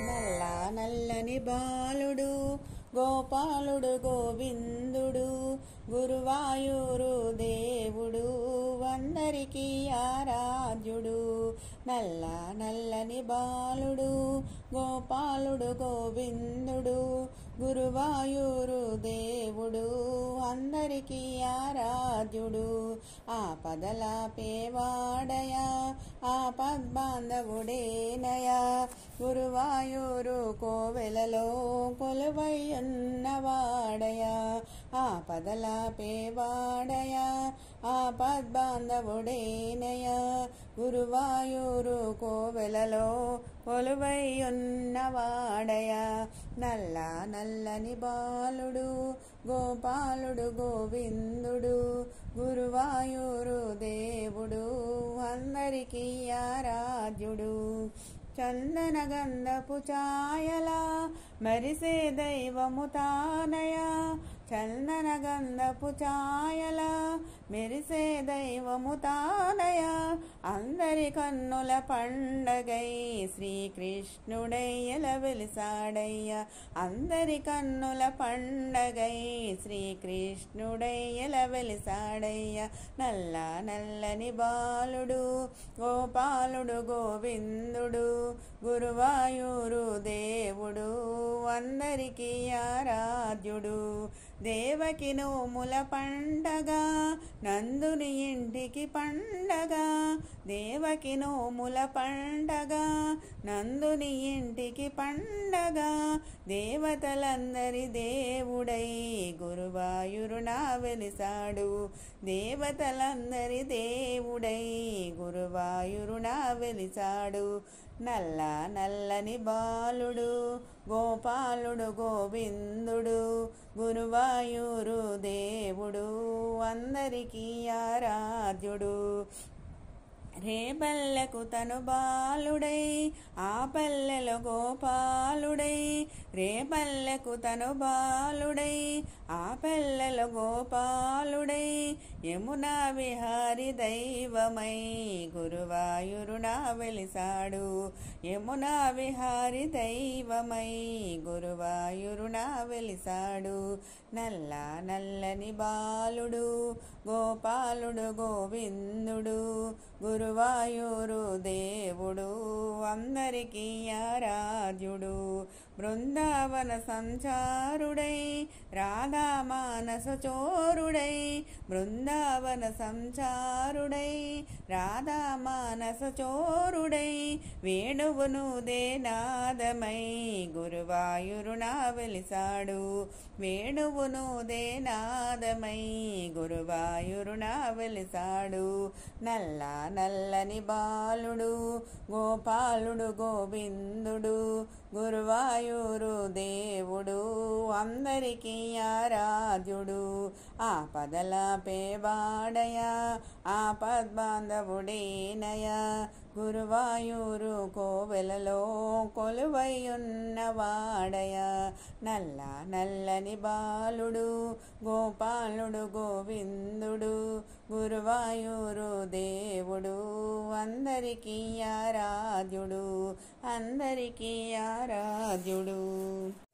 నల్ల నల్లని బాలుడు గోపాలుడు గోవిందుడు గురువాయూరు దేవుడు అందరికీ ఆరాధ్యుడు. నల్ల నల్లని బాలుడు గోపాలుడు గోవిందుడు గురువాయూరు దేవుడు అందరికీ ఆరాధ్యుడు. ఆపదలాపేవాడయా ఆపద్బాంధవుడేనయా గురువాయూరు కోవెలలో కొలువై ఉన్నవాడయా. ఆపదలాపేవాడయా ఆపద్బాంధవుడేనయా గురువాయూరు కోవెలలో కొలువై ఉన్నవాడయా. నల్ల నల్లని బాలుడు గోపాలుడు గోవిందుడు గురువాయూరు దేవుడు అందరికీ ఆరాధ్యుడు. చందన గంధపు ఛాయలా మరిసే దైవము తానయా. చందన గంధపు ఛాయలా మెరిసే దైవము తానయా. అందరి కన్నుల పండగై శ్రీకృష్ణుడై ఎలా వెలిసాడయ్యా. అందరి కన్నుల పండగై శ్రీకృష్ణుడై ఎలా వెలిసాడయ్యా. నల్ల నల్లని బాలుడు గోపాలుడు గోవిందుడు గురువాయూరు దేవుడు అందరికీ ఆరాధ్యుడు. దేవకి నోముల పండగ నందుని ఇంటికి పండగ. దేవకి నోముల పండగ నందుని ఇంటికి పండగ. దేవతలందరి దేవుడై గురువాయూరున వెలిసాడు. దేవతలందరి దేవుడై గురువాయూరున వెలిసాడు. నల్ల నల్లని బాలుడు గోపాలుడు గోవిందుడు గురువాయూరు దేవుడు అందరికీ ఆరాధ్యుడు. రేపల్లెకు తను బాలుడై ఆ పల్లెలో గోపాలుడై. రేపల్లెకు తను బాలుడై ఆ పల్లెలో గోపాలుడై. యమునా విహారి దైవమై గురువాయూరున వెలిసాడు. యమునా విహారి దైవమై గురువాయూరున వెలిసాడు. నల్ల నల్లని బాలుడు గోపాలుడు గోవిందుడు గురువాయూరు దేవుడు అందరికీ ఆరాధ్యుడు. బృందావన సంచారుడై రాధా మానస చోరుడై. బృందావన సంచారుడై రాధా మానస చోరుడై. వేణువును దేనాదమై గురువాయూరున వెలిసాడు. వేణువును దేనాదమై గురువాయూరున వెలిసాడు. నల్ల నల్లని బాలుడు గోపాలుడు గోవిందుడు గురువాయూరు దేవుడు అందరికీ ఆరాధ్యుడు. ఆపదలాపేవాడయా ఆపద్బాంధవుడేనయా గురువాయూరు కోవెలలో కొలువై ఉన్నవాడయా. నల్ల నల్లని బాలుడు గోపాలుడు గోవిందుడు గురువాయూరు దేవుడు అందరికీ ఆరాధ్యుడు. అందరికీ ఆరాధ్యుడు.